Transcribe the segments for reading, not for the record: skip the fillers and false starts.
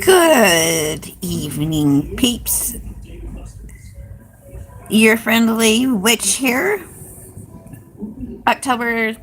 Good evening, peeps. Your friendly witch here. October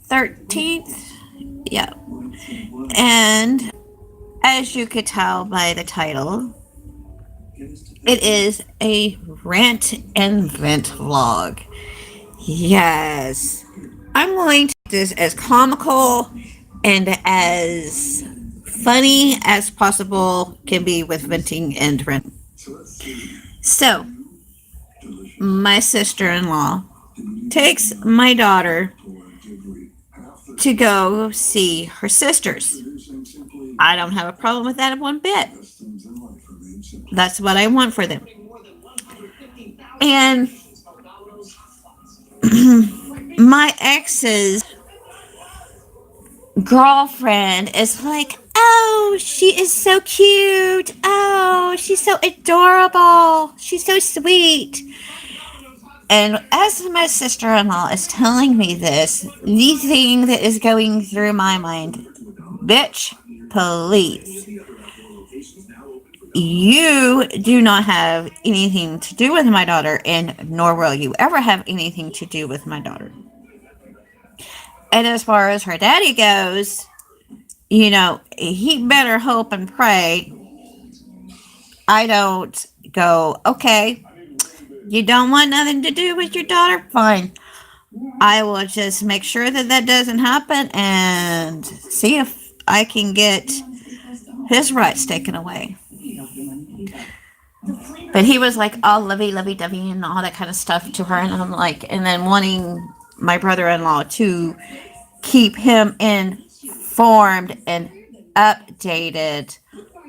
13th. Yeah. And as you could tell by the title, it is a rant and vent vlog. Yes. I'm going to do this as comical and as funny as possible can be with venting and rent. So, my sister in law takes my daughter to go see her sisters. I don't have a problem with that one bit. That's what I want for them. And my ex's girlfriend is like, oh, she is so cute. Oh, she's so adorable. She's so sweet. And as my sister-in-law is telling me this, the thing that is going through my mind, bitch, please. You do not have anything to do with my daughter, and nor will you ever have anything to do with my daughter. And as far as her daddy goes, he better hope and pray I don't go, okay, you don't want nothing to do with your daughter? Fine. I will just make sure that that doesn't happen and see if I can get his rights taken away. But he was like all lovey-dovey and all that kind of stuff to her. And I'm like, and then wanting my brother-in-law to keep him informed and updated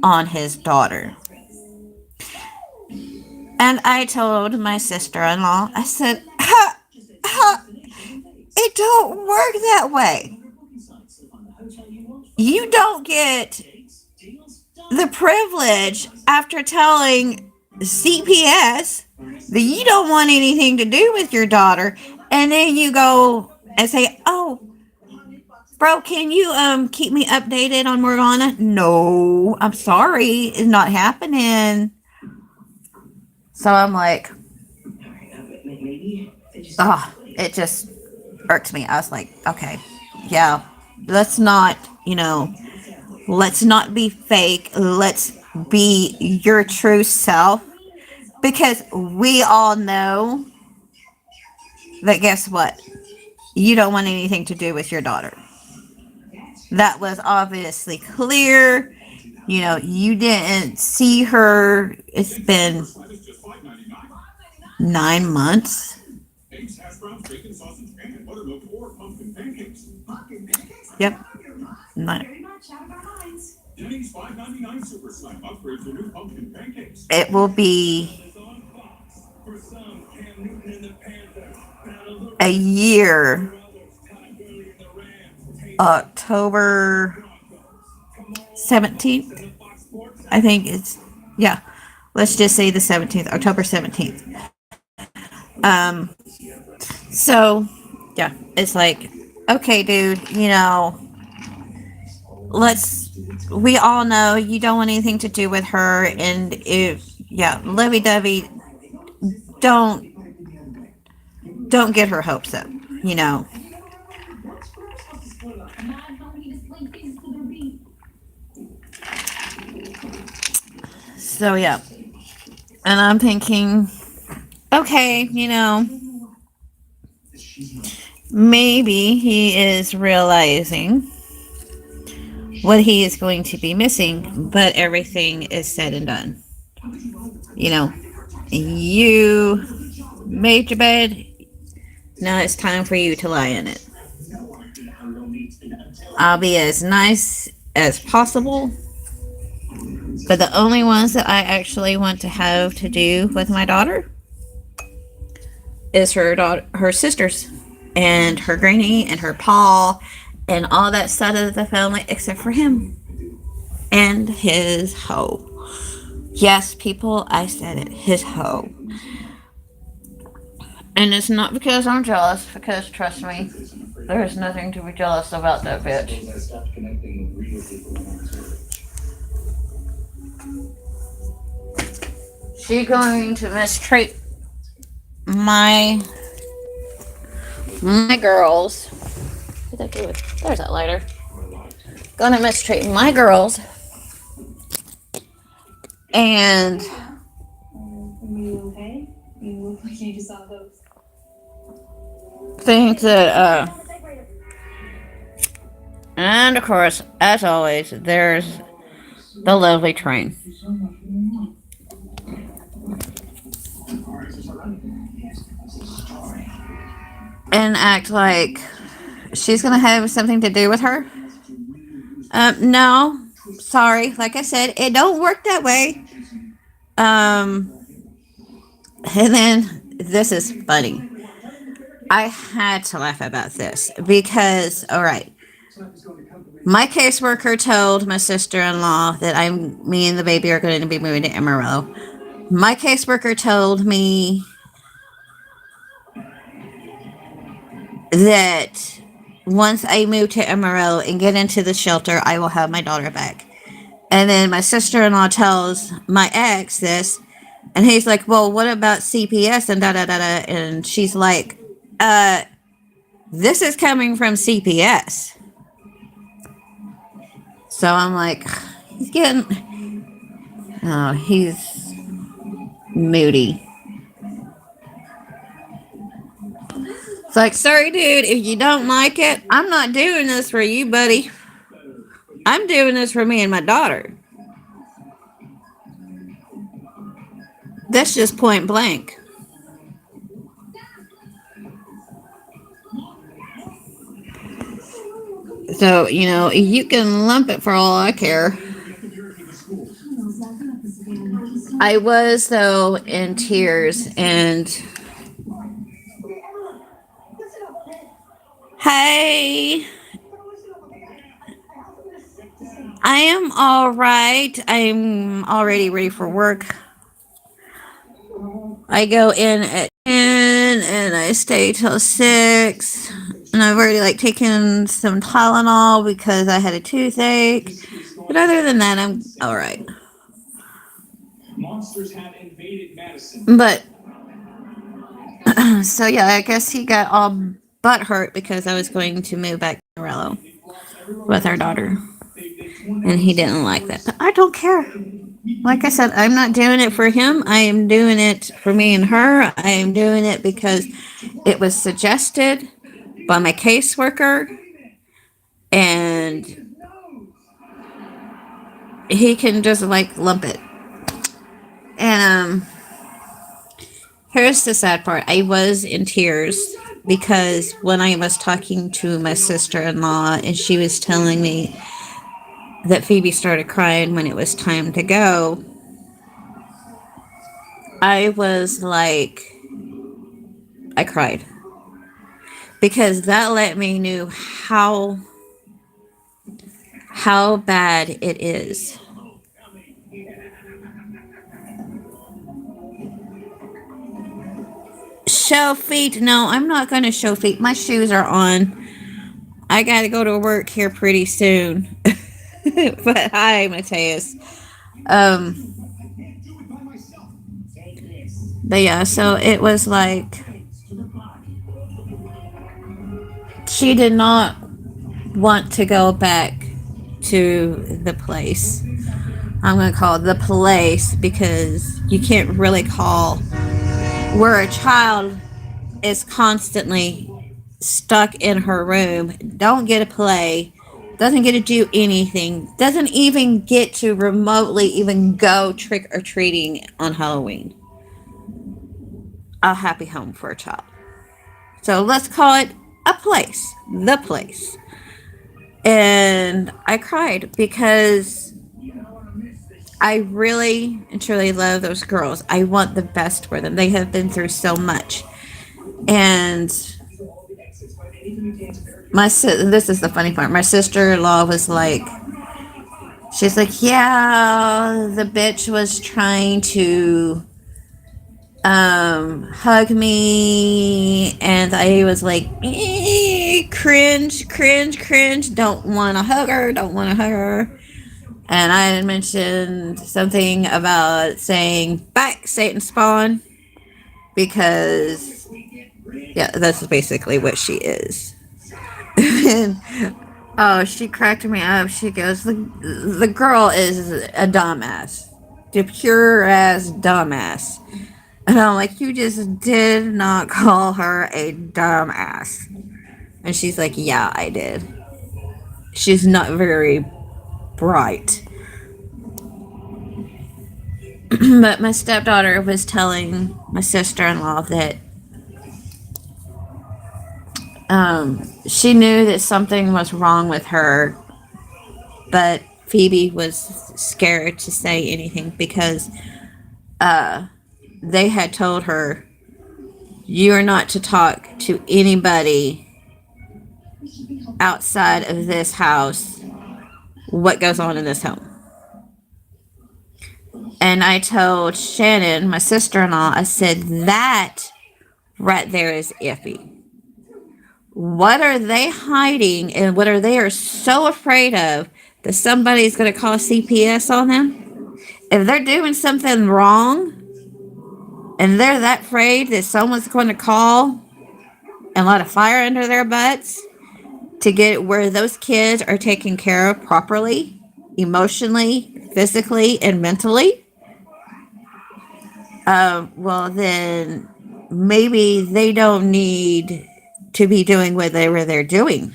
on his daughter. And I told my sister-in-law, I said, it don't work that way. You don't get the privilege after telling CPS that you don't want anything to do with your daughter, and then you go and say, oh, bro, can you keep me updated on Morgana? No, I'm sorry, it's not happening. So I'm like, oh, it just irked me. I was like, okay, yeah, let's not be fake. Let's be your true self. Because we all know that, guess what? You don't want anything to do with your daughter. That was obviously clear. You didn't see her. It's been 9 months. Yep. It will be a year, October 17th. I think yeah, let's just say the 17th, October 17th. So, yeah, it's like, okay, dude, we all know you don't want anything to do with her, and lovey-dovey, don't get her hopes up, So, yeah, and I'm thinking, okay, maybe he is realizing what he is going to be missing, but everything is said and done. You made your bed, now it's time for you to lie in it. I'll be as nice as possible, but the only ones that I actually want to have to do with my daughter is her sisters, and her granny, and her pa, and all that side of the family, except for him and his hoe. Yes, people, I said it, his hoe. And it's not because I'm jealous, because trust me, there's nothing to be jealous about that bitch. She going to mistreat my girls. What did I do with? There's that lighter. Gonna mistreat my girls and think that and of course, as always, there's the lovely train. And act like she's gonna have something to do with her. No, sorry. Like I said, it don't work that way. Um, and then this is funny. I had to laugh about this because, all right, my caseworker told my sister-in-law that me and the baby are going to be moving to Amarillo. My caseworker told me that once I move to Amarillo and get into the shelter, I will have my daughter back. And then my sister-in-law tells my ex this, and he's like, well, what about CPS and da-da-da-da? And she's like, this is coming from CPS. So I'm like, he's moody. It's like, sorry, dude, if you don't like it, I'm not doing this for you, buddy. I'm doing this for me and my daughter. That's just point blank. So, you can lump it for all I care. I was, though, in tears, and hey, I am all right. I'm already ready for work. I go in at 10 and I stay till 6. And I've already taken some Tylenol because I had a toothache. But other than that, I'm all right. But so yeah, I guess he got all butthurt because I was going to move back to Morello with our daughter. And he didn't like that. But I don't care. Like I said, I'm not doing it for him. I am doing it for me and her. I am doing it because it was suggested by my caseworker. And he can just lump it. And here's the sad part. I was in tears because when I was talking to my sister-in-law and she was telling me that Phoebe started crying when it was time to go, I was like, I cried. Because that let me know how bad it is. Show feet? No, I'm not going to show feet. My shoes are on. I got to go to work here pretty soon. But hi, Mateus. But yeah, so it was like she did not want to go back to the place. I'm going to call it the place because you can't really call where a child is constantly stuck in her room, don't get to play, doesn't get to do anything, doesn't even get to remotely even go trick-or-treating on Halloween. A happy home for a child. So let's call it a place. The place. And I cried because I really and truly love those girls. I want the best for them. They have been through so much. And this is the funny part. My sister-in-law was like, she's like, yeah, the bitch was trying to hug me, and I was like, cringe, cringe, cringe. Don't want to hug her. Don't want to hug her. And I had mentioned something about saying back Satan spawn because yeah, that's basically what she is. And, oh, she cracked me up. She goes, the girl is a dumbass, the pure ass dumbass. And I'm like, you just did not call her a dumbass. And she's like, yeah, I did. She's not very bright. But my stepdaughter was telling my sister-in-law that she knew that something was wrong with her, but Phoebe was scared to say anything because they had told her, you are not to talk to anybody outside of this house what goes on in this home. And I told Shannon, my sister-in-law, I said, that right there is iffy. What are they hiding, and what are they are so afraid of that somebody's going to call CPS on them? If they're doing something wrong and they're that afraid that someone's going to call and light a fire under their butts to get where those kids are taken care of properly, emotionally, physically, and mentally, well, then maybe they don't need to be doing whatever they're doing.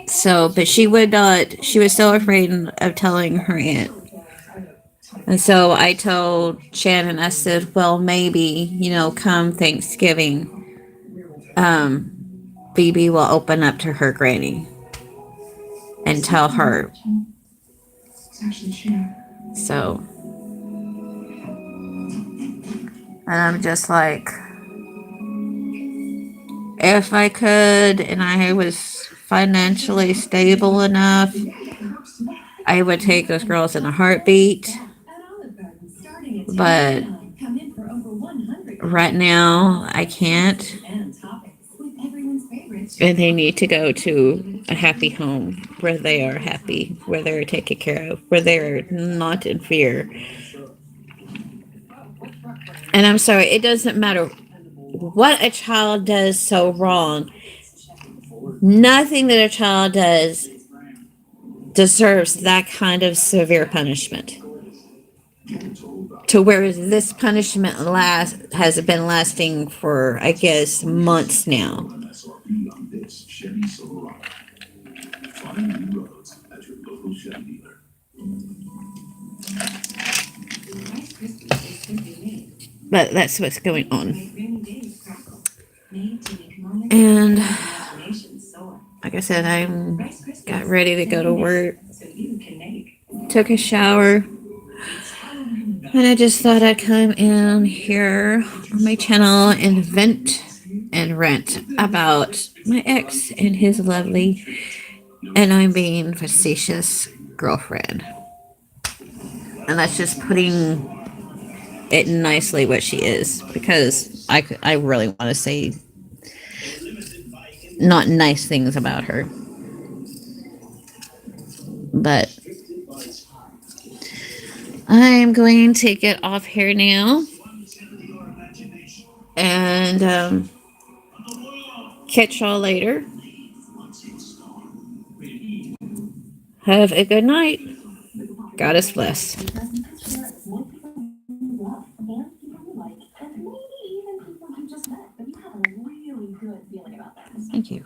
So, but she would not, she was so afraid of telling her aunt. And so I told Shannon, I said, well, maybe, come Thanksgiving, Phoebe will open up to her granny and tell her. So, and I'm just like, if I could and I was financially stable enough, I would take those girls in a heartbeat. But right now, I can't. And they need to go to a happy home where they are happy, where they're taken care of, where they're not in fear. And I'm sorry, it doesn't matter what a child does so wrong. Nothing that a child does deserves that kind of severe punishment. To where this punishment has been lasting for, I guess, months now. But that's what's going on. And like I said, I got ready to go to work. Took a shower. And I just thought I'd come in here on my channel and vent and rant about my ex and his lovely, and I'm being facetious, girlfriend. And that's just putting it nicely what she is, because I really want to say not nice things about her. But I'm going to get off here now and catch y'all later. Have a good night. God is blessed. Thank you.